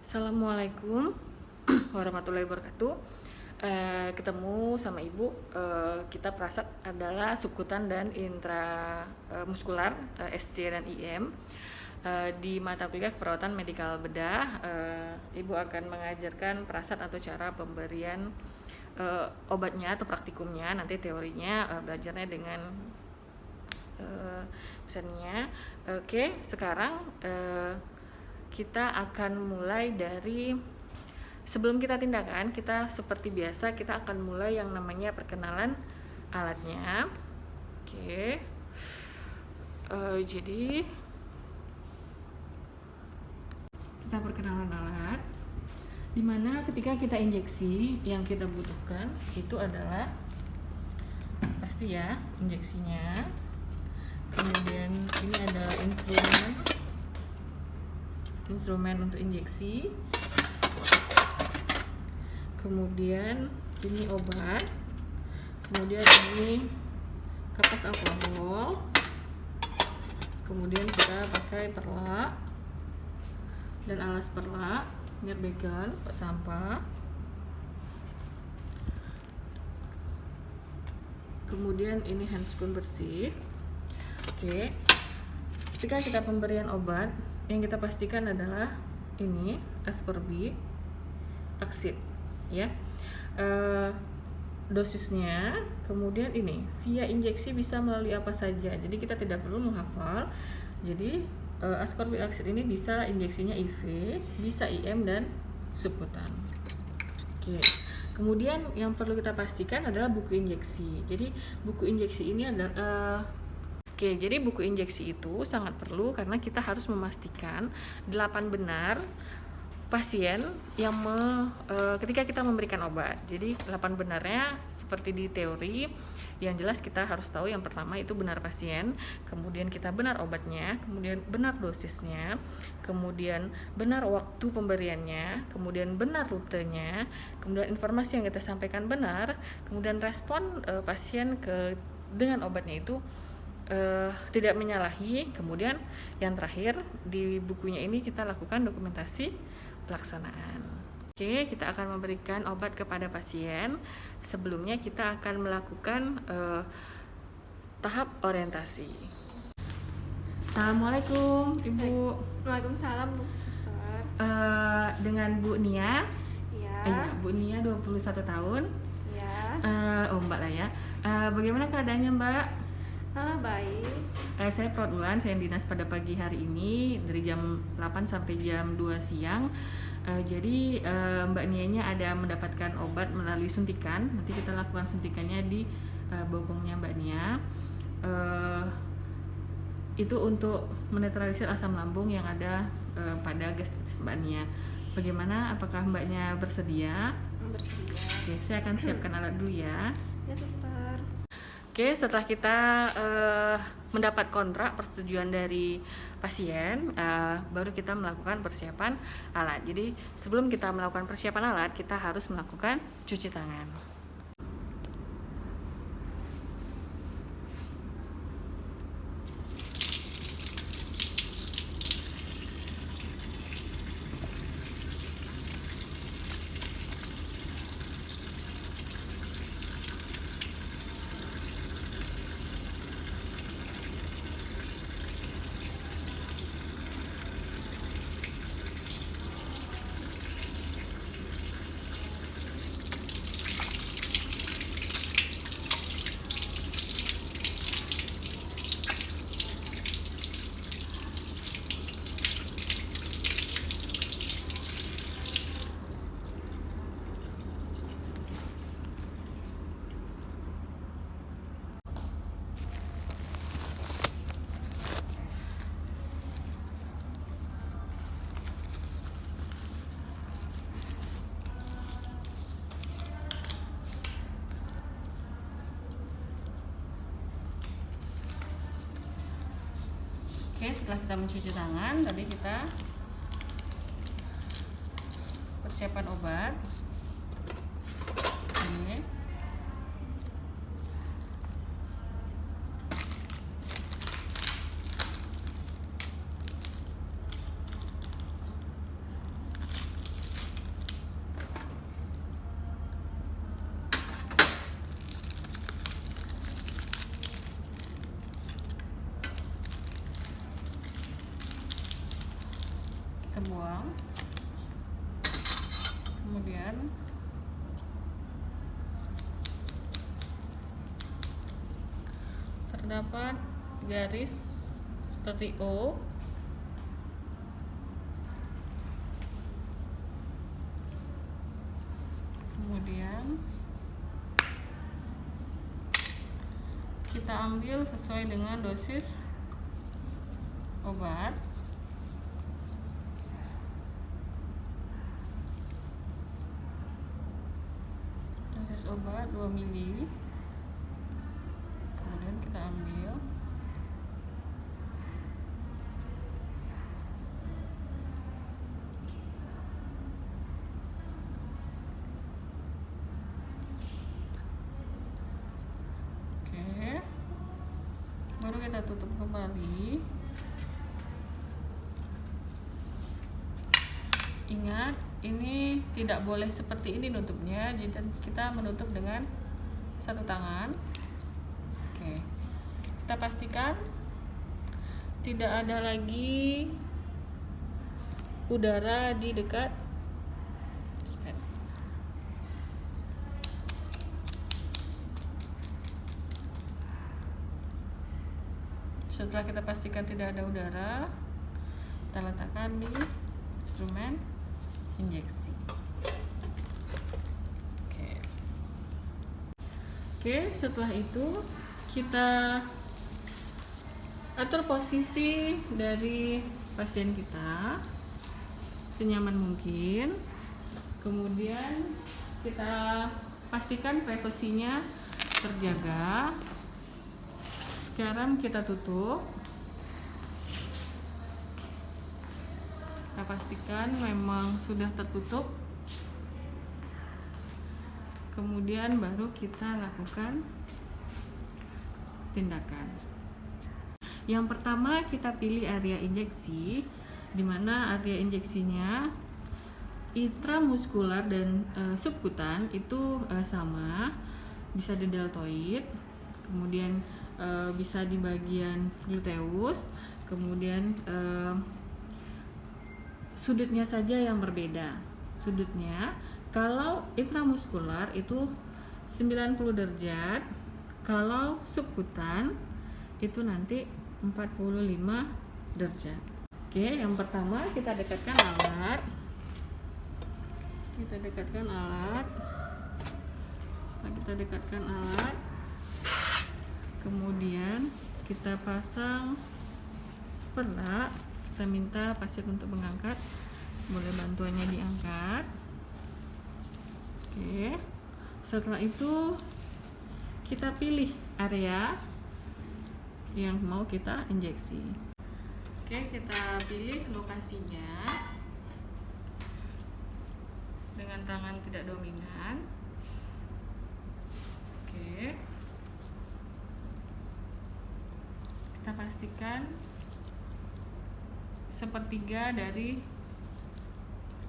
Assalamualaikum warahmatullahi wabarakatuh. Ketemu sama ibu. Kita Prasat adalah subkutan dan intramuskular, SC dan IM. Di mata kuliah keperawatan medikal bedah, ibu akan mengajarkan Prasat atau cara pemberian obatnya atau praktikumnya. Nanti teorinya belajarnya dengan pesannya. Oke, sekarang kita akan mulai dari sebelum kita tindakan. Kita seperti biasa, kita akan mulai yang namanya perkenalan alatnya. Oke. Jadi kita perkenalan alat, dimana ketika kita injeksi yang kita butuhkan itu adalah pasti ya injeksinya, kemudian ini adalah instrumen untuk injeksi, kemudian ini obat, kemudian ini kapas alkohol, kemudian kita pakai perlak dan alas perlak, ngerbekan sampah, kemudian ini handscoon bersih. Oke, ketika kita pemberian obat, yang kita pastikan adalah ini ascorbic acid ya, dosisnya, kemudian ini via injeksi bisa melalui apa saja, jadi kita tidak perlu menghafal. Jadi ascorbic acid ini bisa injeksinya IV, bisa IM dan subkutan. Oke. Kemudian yang perlu kita pastikan adalah buku injeksi. Jadi buku injeksi ini adalah jadi buku injeksi itu sangat perlu karena kita harus memastikan 8 benar pasien yang ketika kita memberikan obat. Jadi 8 benarnya seperti di teori, yang jelas kita harus tahu yang pertama itu benar pasien, kemudian kita benar obatnya, kemudian benar dosisnya, kemudian benar waktu pemberiannya, kemudian benar rutenya, kemudian informasi yang kita sampaikan benar, kemudian respon pasien dengan obatnya itu tidak menyalahi. Kemudian yang terakhir di bukunya ini kita lakukan dokumentasi pelaksanaan. Oke, kita akan memberikan obat kepada pasien. Sebelumnya kita akan melakukan tahap orientasi. Assalamualaikum Ibu. Waalaikumsalam Bu Suster. Dengan Bu Nia. Iya. Bu Nia 21 tahun. Iya. Mbak lah ya. Bagaimana keadaannya Mbak? Baik. Saya Prodmulan, saya dinas pada pagi hari ini dari jam 8 sampai jam 2 siang. Jadi Mbak Nianya ada mendapatkan obat melalui suntikan. Nanti kita lakukan suntikannya di bokongnya Mbak Nia. Itu untuk menetralisir asam lambung yang ada pada gastritis Mbak Nia. Bagaimana? Apakah Mbaknya bersedia? Bersedia. Oke, saya akan siapkan alat dulu ya. Ya Suster. Oke, setelah kita mendapat kontrak persetujuan dari pasien, baru kita melakukan persiapan alat. Jadi sebelum kita melakukan persiapan alat, kita harus melakukan cuci tangan. Oke, setelah kita mencuci tangan, tadi kita persiapan obat. Ini kemudian terdapat garis seperti O. Kemudian kita ambil sesuai dengan dosis obat. Dosis obat 2 mili. Kemudian kita ambil. Baru kita tutup kembali. Ingat, ini tidak boleh seperti ini nutupnya, jadi kita menutup dengan satu tangan. Oke, kita pastikan tidak ada lagi udara di dekat spet. Setelah kita pastikan tidak ada udara, kita letakkan di instrumen injeksi. Oke, setelah itu kita atur posisi dari pasien kita senyaman mungkin. Kemudian kita pastikan privasinya terjaga. Sekarang kita tutup. Kita pastikan memang sudah tertutup. Kemudian baru kita lakukan tindakan. Yang pertama kita pilih area injeksi, di mana area injeksinya intramuskular dan subkutan itu sama, bisa di deltoid, kemudian bisa di bagian gluteus, kemudian sudutnya saja yang berbeda. Sudutnya kalau intramuskular itu 90 derajat, kalau subkutan itu nanti 45 derajat. Oke, yang pertama kita dekatkan alat. Setelah kita dekatkan alat, kemudian kita pasang pelak. Kita minta pasien untuk mengangkat, boleh bantuannya diangkat. Oke, setelah itu kita pilih area yang mau kita injeksi. Oke, kita pilih lokasinya dengan tangan tidak dominan. Oke, kita pastikan sepertiga dari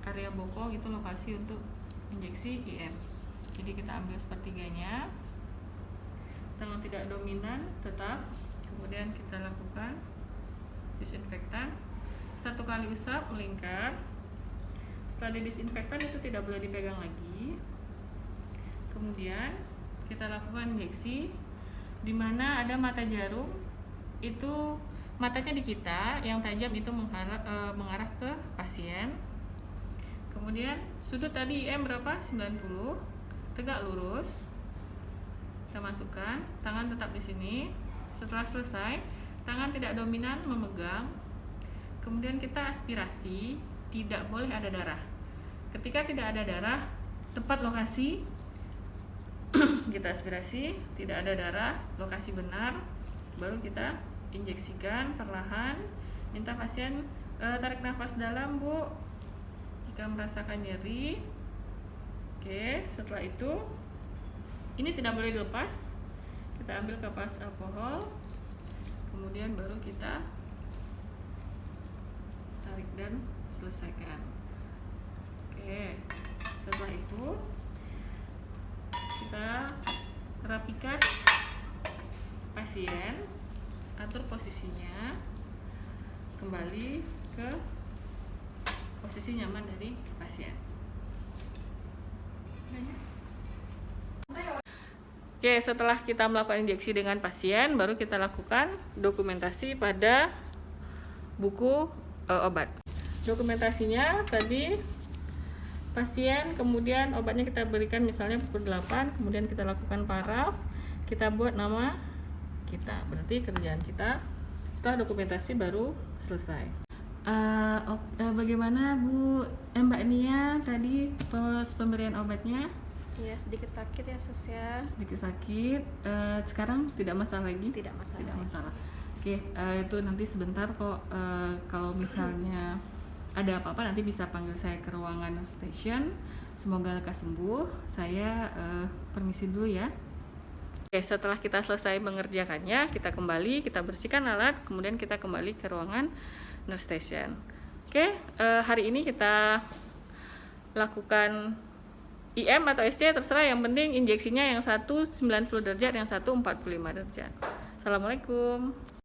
area bokong itu lokasi untuk injeksi IM. Jadi kita ambil sepertiganya, tangan tidak dominan tetap. Kemudian kita lakukan disinfektan 1 kali usap melingkar. Setelah didisinfektan itu tidak boleh dipegang lagi. Kemudian kita lakukan injeksi, di mana ada mata jarum, itu matanya di kita, yang tajam itu mengarah ke pasien. Kemudian sudut tadi IM berapa? 90, tegak lurus. Kita masukkan, tangan tetap di sini. Setelah selesai, tangan tidak dominan memegang. Kemudian kita aspirasi, tidak boleh ada darah. Ketika tidak ada darah, tepat lokasi, kita aspirasi, tidak ada darah, lokasi benar, baru kita injeksikan perlahan. Minta pasien tarik nafas dalam, Bu, jika merasakan nyeri. Oke, setelah itu ini tidak boleh dilepas. Kita ambil kapas alkohol, kemudian baru kita tarik dan selesaikan. Oke, setelah itu kita rapikan pasien, atur posisinya kembali ke posisi nyaman dari pasien. Oke, setelah kita melakukan injeksi dengan pasien, baru kita lakukan dokumentasi pada buku obat. Dokumentasinya tadi pasien, kemudian obatnya kita berikan misalnya pukul 8, kemudian kita lakukan paraf, kita buat nama kita, berarti kerjaan kita setelah dokumentasi baru selesai. Bagaimana Bu Mbak Nia tadi pemberian obatnya? Iya, sedikit sakit ya sus ya. Sedikit sakit, sekarang tidak masalah lagi? Tidak masalah. Tidak masalah. Oke, itu nanti sebentar kok, kalau misalnya ada apa-apa nanti bisa panggil saya ke ruangan station. Semoga lekas sembuh. Saya permisi dulu ya. Oke, setelah kita selesai mengerjakannya, kita kembali, kita bersihkan alat, kemudian kita kembali ke ruangan nurse station. Oke, hari ini kita lakukan IM atau SC terserah, yang penting injeksinya yang satu 90 derajat, yang satu 45 derajat. Assalamualaikum.